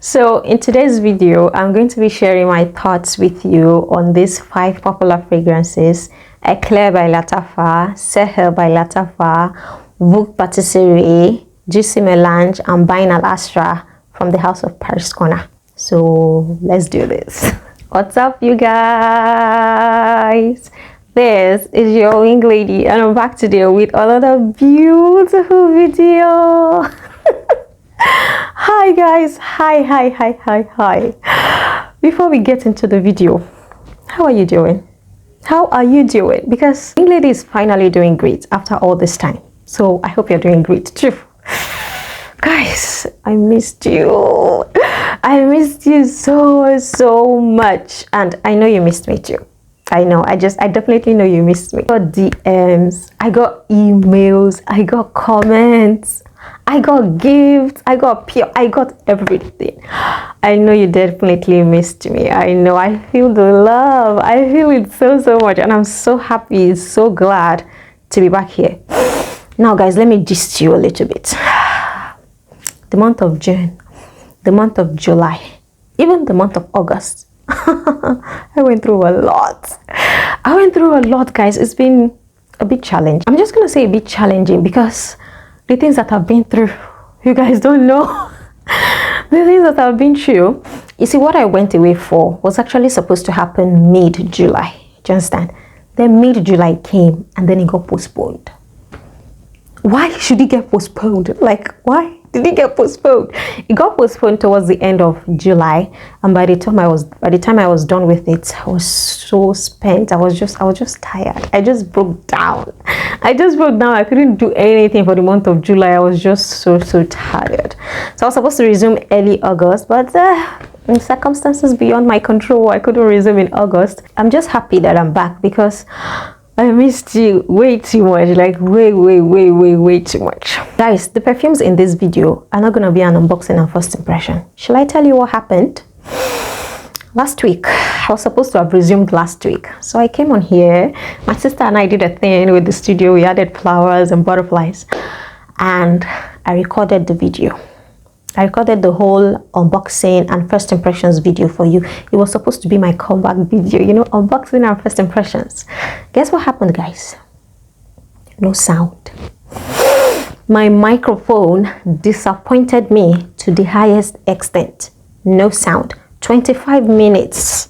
So in today's video, I'm going to be sharing my thoughts with you on these 5 popular fragrances: Eclaire by Lattafa, Sehr by Lattafa, Voux Patisserie, Melange, and Bayn Al Asrar from the House of Paris Corner. So let's do this. What's up, you guys? This is your wing lady, and I'm back today with another beautiful video. Hi guys, hi. Before we get into the video, how are you doing? Because wing lady is finally doing great after all this time, so I hope you're doing great too. Guys, I missed you so much, and I know you missed me too. I definitely know you missed me. I got DMs, I got emails, I got comments, I got gifts, I got everything. I know you definitely missed me. I know. I feel the love. I feel it so much, and I'm so happy, so glad to be back here. Now guys, let me gist you a little bit. The month of June, the month of July, even the month of August, I went through a lot. Guys. It's been a bit challenging. I'm just gonna say a bit challenging because the things that I've been through, you guys don't know. The things that I've been through. You see, what I went away for was actually supposed to happen mid-July. Do you understand? Then mid-July came and then it got postponed. Why should it get postponed? Like, why did it get postponed? It got postponed towards the end of July, and by the time I was done with it, I was so spent. I was just tired. I just broke down. I couldn't do anything for the month of July. I was just so tired. So I was supposed to resume early August, but in circumstances beyond my control, I couldn't resume in August. I'm just happy that I'm back because I missed you way too much, like way too much. Guys, the perfumes in this video are not going to be an unboxing and first impression. Shall I tell you what happened? Last week, I was supposed to have resumed last week. So I came on here, my sister and I did a thing with the studio. We added flowers and butterflies, and I recorded the video. I recorded the whole unboxing and first impressions video for you. It was supposed to be my comeback video, you know, unboxing and first impressions. Guess what happened, guys? No sound. My microphone disappointed me to the highest extent. No sound. 25 minutes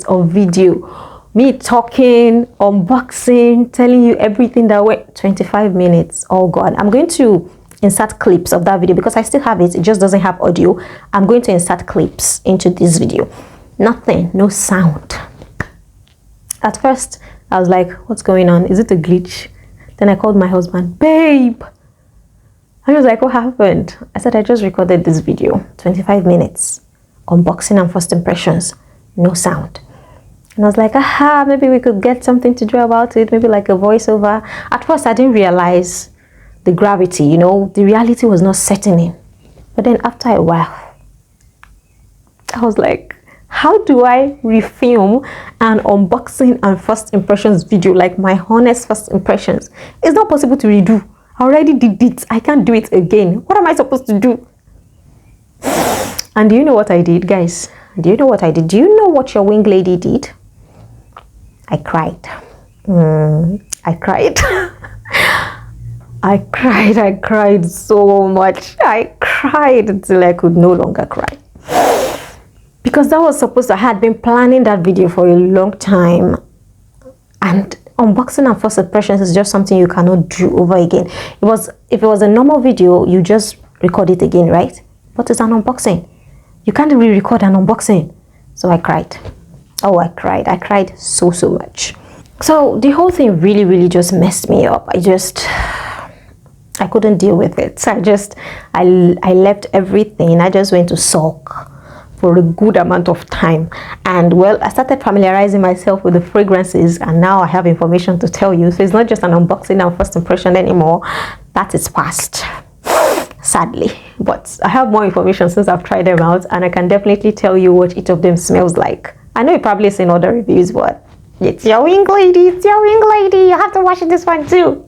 of video, me talking, unboxing, telling you everything that went. 25 minutes, all gone. I'm going to insert clips of that video because I still have it. It just doesn't have audio. I'm going to insert clips into this video. Nothing, no sound. At first I was like, what's going on? Is it a glitch? Then I called my husband, babe. I was like, what happened? I said, I just recorded this video, 25 minutes, unboxing and first impressions, no sound. And I was like, aha, maybe we could get something to do about it, maybe like a voiceover. At first I didn't realize the gravity, you know, the reality was not setting in. But then after a while, I was like, how do I refilm an unboxing and first impressions video, like my honest first impressions? It's not possible to redo. I already did it. I can't do it again. What am I supposed to do? And do you know what I did, guys? Do you know what I did? Do you know what your wing lady did? I cried. I cried. I cried so much. I cried until I could no longer cry. Because that was supposed to, I had been planning that video for a long time. And unboxing and first impressions is just something you cannot do over again. If it was a normal video, you just record it again, right? But it's an unboxing. You can't re-record an unboxing. So I cried. Oh, I cried so much. So the whole thing really just messed me up. I couldn't deal with it. So I left everything. I just went to sulk for a good amount of time. And well, I started familiarizing myself with the fragrances, and now I have information to tell you. So it's not just an unboxing and first impression anymore. That is past, sadly. But I have more information since I've tried them out, and I can definitely tell you what each of them smells like. I know you've probably seen other reviews, but it's your wing lady, you have to watch this one too.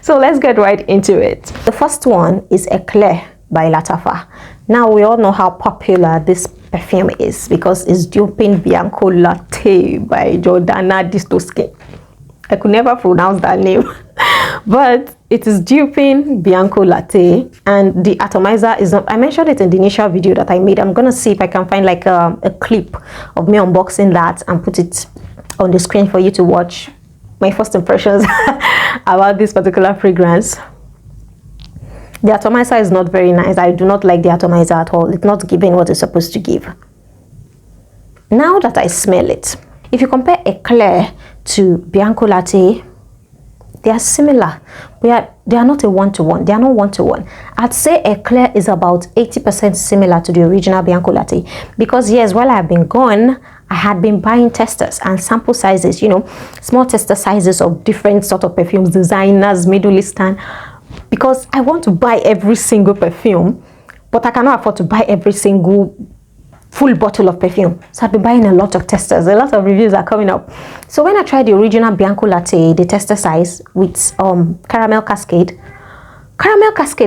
So let's get right into it. The first one is Eclaire by Lattafa. Now we all know how popular this perfume is because it's duping Bianco Latte by Jordana Distoskin. I could never pronounce that name. But it is duping Bianco Latte, and the atomizer is not. I mentioned it in the initial video that I made. I'm gonna see if I can find like a clip of me unboxing that and put it on the screen for you to watch my first impressions about this particular fragrance. The atomizer is not very nice. I do not like the atomizer at all. It's not giving what it's supposed to give. Now that I smell it, if you compare Eclaire to Bianco Latte, they are similar. They are not a one-to-one. They are not one-to-one. I'd say Eclaire is about 80% similar to the original Bianco Latte, because yes, while I've been gone, I had been buying testers and sample sizes, you know, small tester sizes of different sort of perfumes, designers, Middle Eastern, because I want to buy every single perfume, but I cannot afford to buy every single full bottle of perfume. So I've been buying a lot of testers. A lot of reviews are coming up. So when I tried the original Bianco Latte, the tester size with caramel cascade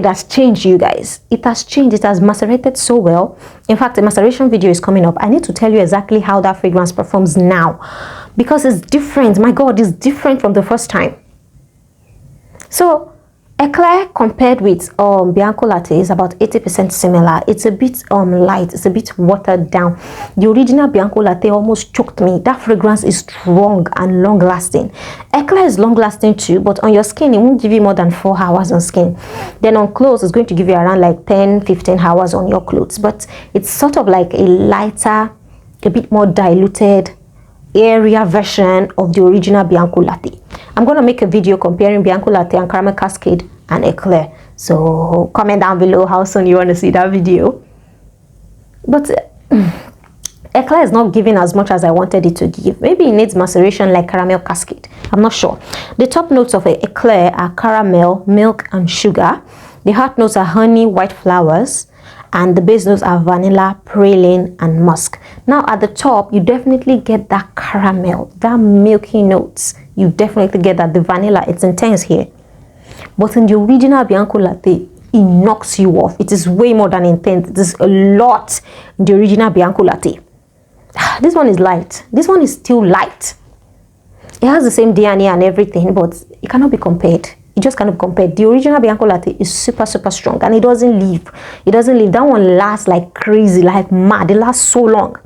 has changed, you guys. It has changed. It has macerated so well. In fact, a maceration video is coming up. I need to tell you exactly how that fragrance performs now, because it's different. My God, it's different from the first time. So Eclaire compared with Bianco Latte is about 80% similar. It's a bit light, it's a bit watered down. The original Bianco Latte almost choked me. That fragrance is strong and long lasting. Eclaire is long lasting too, but on your skin it won't give you more than 4 hours on skin. Then on clothes it's going to give you around like 10-15 hours on your clothes. But it's sort of like a lighter, a bit more diluted, airier version of the original Bianco Latte. I'm going to make a video comparing Bianco Latte and Caramel Cascade and Eclaire. So comment down below how soon you want to see that video. But Eclaire is not giving as much as I wanted it to give. Maybe it needs maceration like Caramel Cascade. I'm not sure. The top notes of Eclaire are caramel, milk, and sugar. The heart notes are honey, white flowers. And the base notes are vanilla, praline, and musk. Now at the top, you definitely get that caramel, that milky notes. You definitely get that. The vanilla, it's intense here. But in the original Bianco Latte, it knocks you off. It is way more than intense. It is a lot in the original Bianco Latte. This one is light. This one is still light. It has the same DNA and everything, but it cannot be compared. It just cannot be compared. The original Bianco Latte is super strong, and it doesn't leave. It doesn't leave. That one lasts like crazy, like mad. It lasts so long.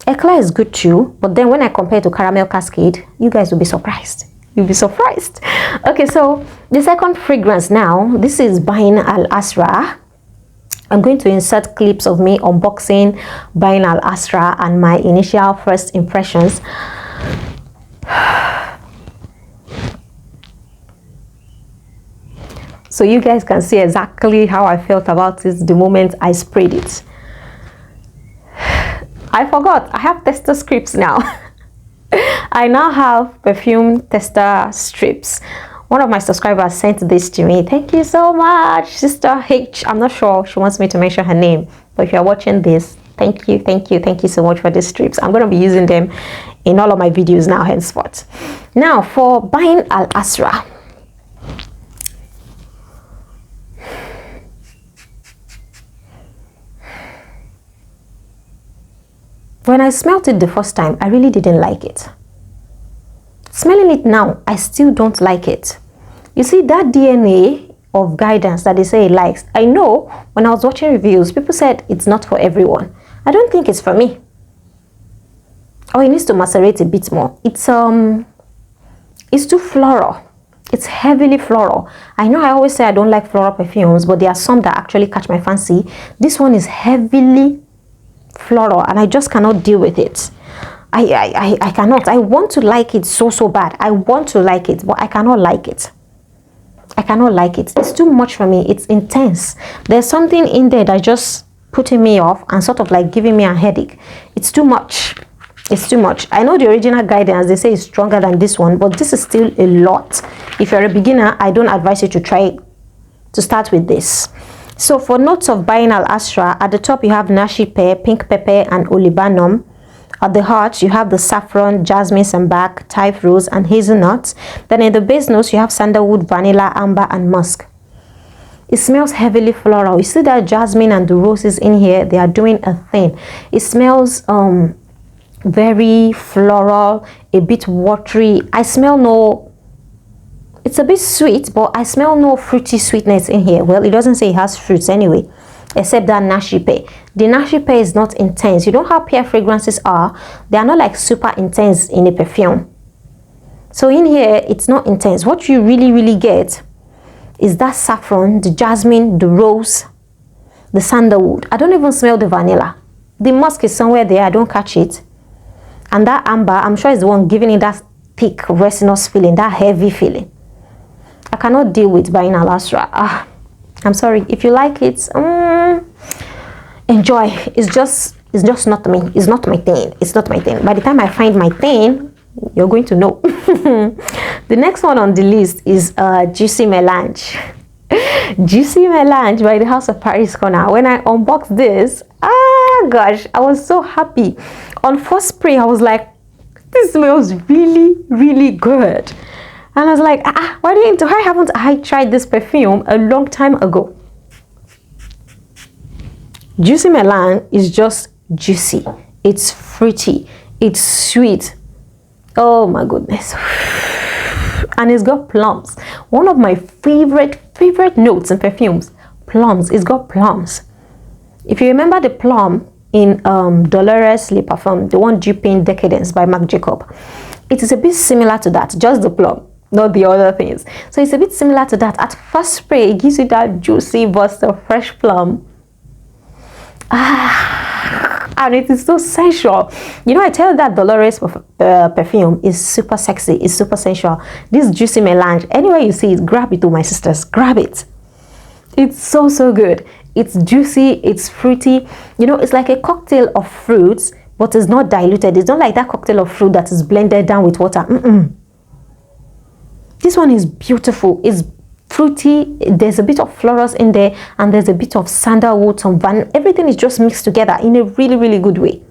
Eclaire is good too, but then when I compare to Caramel Cascade, you guys will be surprised. You'll be surprised. Okay, so the second fragrance now, this is Bayn Al Asrar. I'm going to insert clips of me unboxing Bayn Al Asrar and my initial first impressions. So you guys can see exactly how I felt about it the moment I sprayed it. I forgot, I have tester strips now. I now have perfume tester strips. One of my subscribers sent this to me. Thank you so much, Sister H. I'm not sure she wants me to mention her name, but if you're watching this, thank you so much for these strips. I'm going to be using them in all of my videos now henceforth. Now for Bayn Al Asrar. When I smelled it the first time, I really didn't like it. Smelling it now, I still don't like it. You see, that DNA of guidance that they say it likes. I know when I was watching reviews, people said it's not for everyone. I don't think it's for me. Oh, it needs to macerate a bit more. It's too floral. It's heavily floral. I know I always say I don't like floral perfumes, but there are some that actually catch my fancy. This one is heavily floral and I just cannot deal with it. I cannot. I want to like it so bad. I want to like it, but I cannot like it. I cannot like it. It's too much for me. It's intense. There's something in there that just putting me off and sort of like giving me a headache. It's too much. It's too much. I know the original guidance, they say, is stronger than this one, but this is still a lot. If you're a beginner, I don't advise you to try it, to start with this. So for notes of Bayn Al Asrar, at the top you have nashi pear, pink pepper, and olibanum. At the heart you have the saffron, jasmine, sambac, type rose, and hazelnuts. Then in the base notes you have sandalwood, vanilla, amber, and musk. It smells heavily floral. You see that jasmine and the roses in here, they are doing a thing. It smells very floral, a bit watery. I smell no, it's a bit sweet, but I smell no fruity sweetness in here. Well, it doesn't say it has fruits anyway, except that nashi pear. The nashi pear is not intense. You know how pear fragrances are? They are not like super intense in a perfume. So in here, it's not intense. What you really get is that saffron, the jasmine, the rose, the sandalwood. I don't even smell the vanilla. The musk is somewhere there. I don't catch it. And that amber, I'm sure is the one giving it that thick, resinous feeling, that heavy feeling. I cannot deal with Bayn Al Asrar. I'm sorry. If you like it, enjoy. It's just not me. It's not my thing. It's not my thing. By the time I find my thing, you're going to know. The next one on the list is Juicy Melange. Juicy Melange by the House of Paris Corner. When I unboxed this, gosh, I was so happy. On first spray, I was like, this smells really good. And I was like, why haven't I tried this perfume a long time ago? Juicy Melange is just juicy. It's fruity. It's sweet. Oh my goodness. And it's got plums. One of my favorite notes in perfumes, plums. It's got plums. If you remember the plum in Dolores Le Parfum, the one duping Decadence by Marc Jacob, it is a bit similar to that, just the plum, not the other things. So it's a bit similar to that. At first spray, it gives you that juicy burst of fresh plum. And it is so sensual. You know, I tell you that Dolores perfume is super sexy, it's super sensual. This Juicy Melange, anywhere you see it, grab it, to my sisters, grab it. It's so good. It's juicy, it's fruity. You know, it's like a cocktail of fruits, but it's not diluted. It's not like that cocktail of fruit that is blended down with water. This one is beautiful. It's fruity. There's a bit of florals in there, and there's a bit of sandalwood, some vanilla. Everything is just mixed together in a really good way.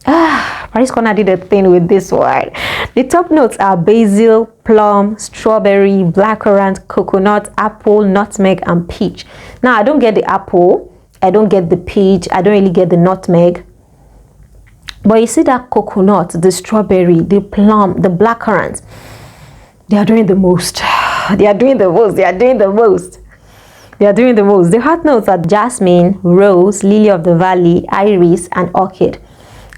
Paris Corner did a thing with this one. The top notes are basil, plum, strawberry, blackcurrant, coconut, apple, nutmeg, and peach. Now, I don't get the apple, I don't get the peach, I don't really get the nutmeg. But you see that coconut, the strawberry, the plum, the blackcurrant, they are doing the most. They are doing the most. They are doing the most. They are doing the most. The hot notes are jasmine, rose, lily of the valley, iris, and orchid.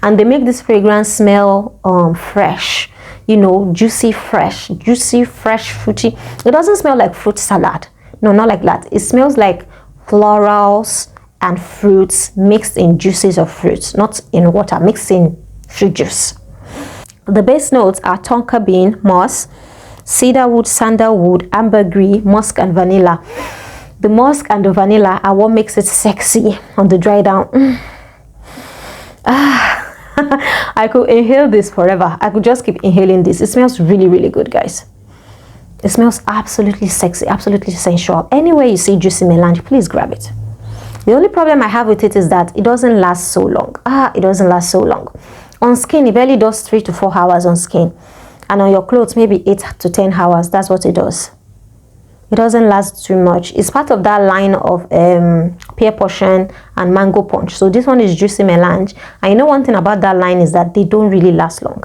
And they make this fragrance smell fresh. You know, juicy, fresh, fruity. It doesn't smell like fruit salad. No, not like that. It smells like florals and fruits mixed in juices of fruits, not in water, mixed in fruit juice. The base notes are tonka bean, moss, cedarwood, sandalwood, ambergris, musk, and vanilla. The musk and the vanilla are what makes it sexy on the dry down. I could inhale this forever. I could just keep inhaling this. It smells really good, guys. It smells absolutely sexy, absolutely sensual. Anywhere you see Juicy Melange, please grab it. The only problem I have with it is that it doesn't last so long. It doesn't last so long. On skin, it barely does 3 to 4 hours on skin. And on your clothes, maybe 8 to 10 hours. That's what it does. It doesn't last too much. It's part of that line of Pear Potion and Mango Punch. So this one is Juicy Melange. And you know one thing about that line is that they don't really last long.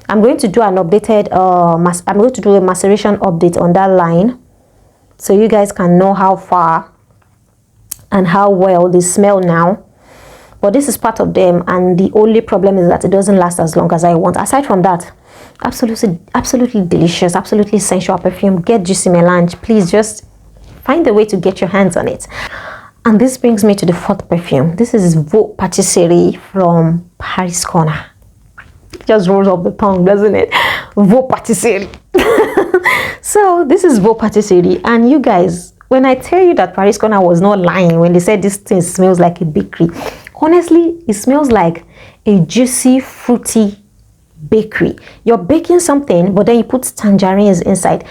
I'm going to do an updated, I'm going to do a maceration update on that line, so you guys can know how far and how well they smell now. But this is part of them, and the only problem is that it doesn't last as long as I want. Aside from that, absolutely delicious, absolutely sensual perfume. Get Juicy Melange. Please just find a way to get your hands on it. And this brings me to the fourth perfume. This is Voux Patisserie from Paris Corner. Just rolls off the tongue, doesn't it? Voux Patisserie. So this is Voux Patisserie, and you guys, when I tell you that Paris Corner was not lying when they said this thing smells like a bakery, honestly, it smells like a juicy, fruity bakery. You're baking something, but then you put tangerines inside.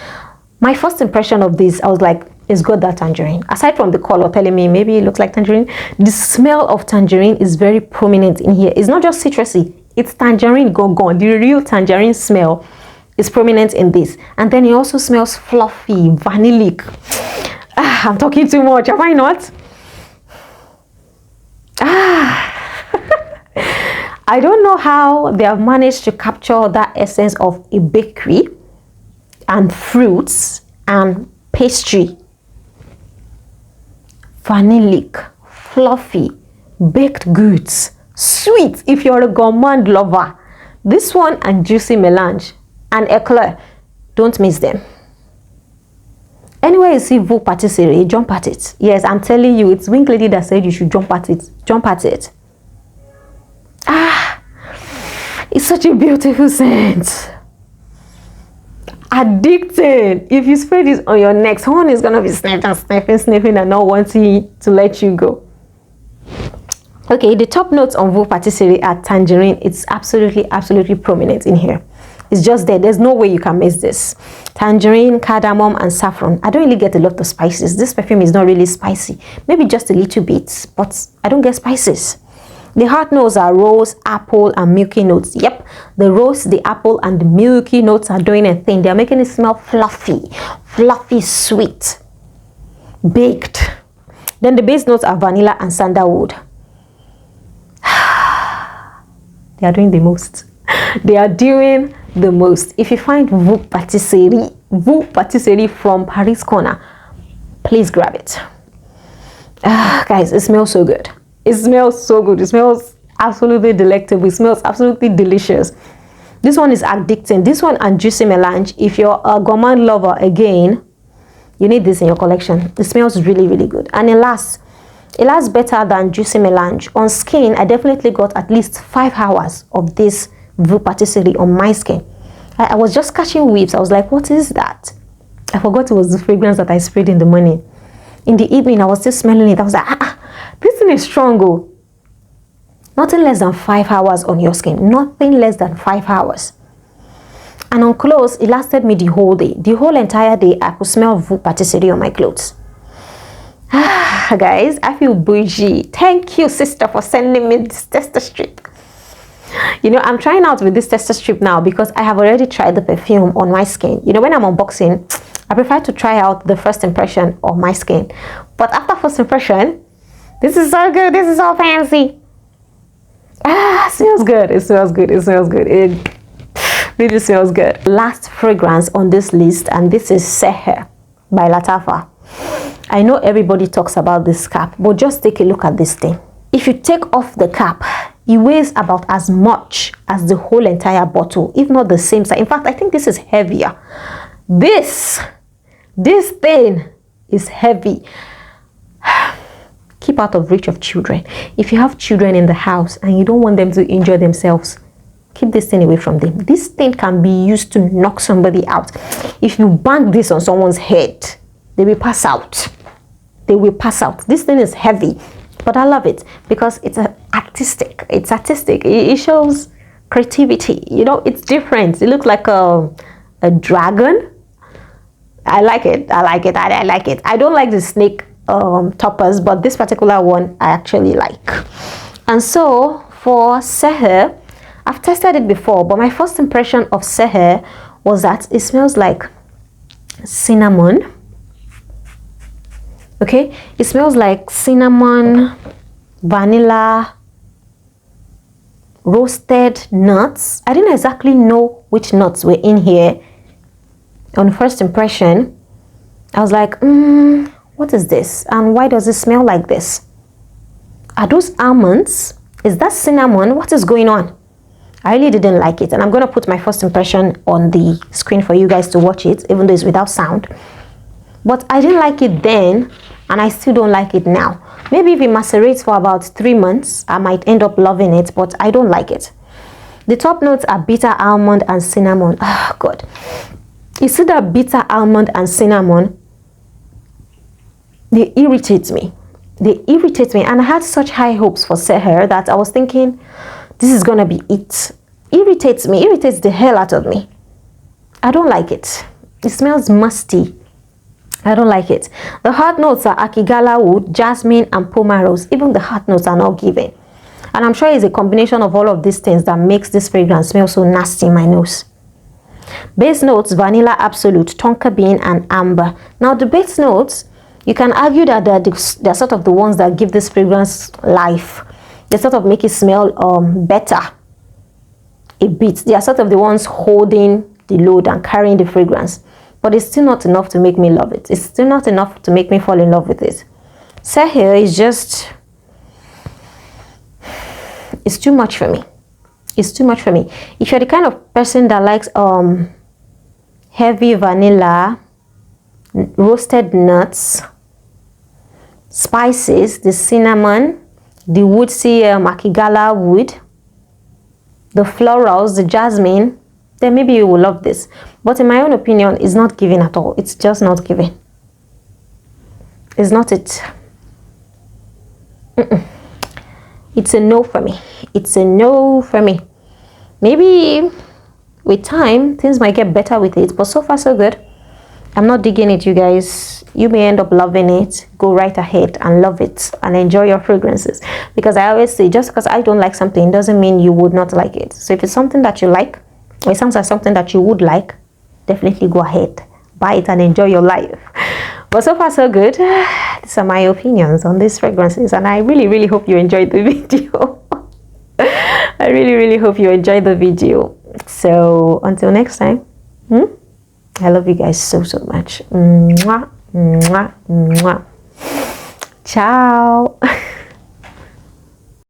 My first impression of this, I was like, it's got that tangerine. Aside from the color telling me maybe it looks like tangerine, the smell of tangerine is very prominent in here. It's not just citrusy, it's tangerine gone. The real tangerine smell is prominent in this. And then it also smells fluffy, vanillic. I'm talking too much, am I not? I don't know how they have managed to capture that essence of a bakery and fruits and pastry. Vanillic, fluffy, baked goods, sweet if you're a gourmand lover. This one and Juicy Melange and Eclaire, don't miss them. Anywhere you see Voux Patisserie, jump at it. Yes, I'm telling you, it's Wing Lady that said you should jump at it. Jump at it. It's such a beautiful scent. Addicting. If you spray this on your neck, someone is gonna be sniffing and not wanting to let you go. Okay, the top notes on Voux Patisserie are tangerine. It's absolutely prominent in here. It's just there. There's no way you can miss this. Tangerine, cardamom, and saffron. I don't really get a lot of spices. This perfume is not really spicy. Maybe just a little bit, but I don't get spices. The heart notes are rose, apple, and milky notes. Yep, the rose, the apple, and the milky notes are doing a thing. They're making it smell fluffy, sweet, baked. Then the base notes are vanilla and sandalwood. They are doing the most. They are doing the most. If you find Voux Patisserie from Paris Corner, please grab it. Guys, it smells so good. It smells so good. It smells absolutely delectable. It smells absolutely delicious. This one is addicting. This one and Juicy Melange, if you're a gourmand lover, again, you need this in your collection. It smells really good, and it lasts better than Juicy Melange. On skin, I definitely got at least 5 hours of this Voux Patisserie on my skin. I was just catching whiffs. I was like, what is that? I forgot it was the fragrance that I sprayed in the morning. In the evening, I was still smelling it. I was like, this thing is strong. Oh. Nothing less than 5 hours on your skin. Nothing less than 5 hours. And on clothes, it lasted me the whole day. The whole entire day, I could smell Voux Patisserie on my clothes. Guys, I feel bougie. Thank you, sister, for sending me this tester strip. You know, I'm trying out with this tester strip now because I have already tried the perfume on my skin. You know, when I'm unboxing, I prefer to try out the first impression of my skin. But after first impression, this is so good. This is so fancy. It smells good. It smells good. It smells good. It really smells good. Last fragrance on this list, and this is Sehr by Lattafa. I know everybody talks about this cap, but just take a look at this thing. If you take off the cap, it weighs about as much as the whole entire bottle, if not the same size. In fact, I think this is heavier. This thing is heavy. Keep out of reach of children. If you have children in the house and you don't want them to injure themselves, keep this thing away from them. This thing can be used to knock somebody out. If you bang this on someone's head, they will pass out. They will pass out. This thing is heavy, but I love it because it's artistic. It's artistic. It shows creativity. You know, it's different. It looks like a dragon. I like it. I like it. I like it. I don't like the snake toppers, but this particular one I actually like. And so for Sehr, I've tested it before, but my first impression of Sehr was that it smells like cinnamon. Okay, it smells like cinnamon, vanilla, roasted nuts. I didn't exactly know which nuts were in here. On first impression, I was like, what is this? And why does it smell like this? Are those almonds? Is that cinnamon? What is going on? I really didn't like it. And I'm going to put my first impression on the screen for you guys to watch it, even though it's without sound. But I didn't like it then, and I still don't like it now. Maybe if it macerates for about 3 months, I might end up loving it, but I don't like it. The top notes are bitter almond and cinnamon. Oh, God. You see that bitter almond and cinnamon? They irritate me. They irritate me. And I had such high hopes for Sehr that I was thinking, this is going to be it. Irritates me. Irritates the hell out of me. I don't like it. It smells musty. I don't like it. The heart notes are akigala wood, jasmine, and pomarols. Even the heart notes are not given. And I'm sure it's a combination of all of these things that makes this fragrance smell so nasty in my nose. Base notes, vanilla absolute, tonka bean, and amber. Now the base notes, You can argue that they're sort of the ones that give this fragrance life. They sort of make it smell better a bit. They are sort of the ones holding the load and carrying the fragrance. But it's still not enough to make me love it. It's still not enough to make me fall in love with it. Sehr is just... it's too much for me. It's too much for me. If you're the kind of person that likes heavy vanilla, roasted nuts, spices, the cinnamon, the woodsy makigala wood, the florals, the jasmine, then maybe you will love this. But in my own opinion, it's not giving at all. It's just not giving. It's not it. It's a no for me. It's a no for me. Maybe with time, things might get better with it. But so far, so good. I'm not digging it, you guys. You may end up loving it. Go right ahead and love it and enjoy your fragrances. Because I always say, just because I don't like something doesn't mean you would not like it. So if it's something that you like, or it sounds like something that you would like, definitely go ahead. Buy it and enjoy your life. But so far, so good. These are my opinions on these fragrances. And I really, really hope you enjoyed the video. I really, really hope you enjoyed the video. So until next time. I love you guys so, so much. Mwah, mwah, mwah. Ciao.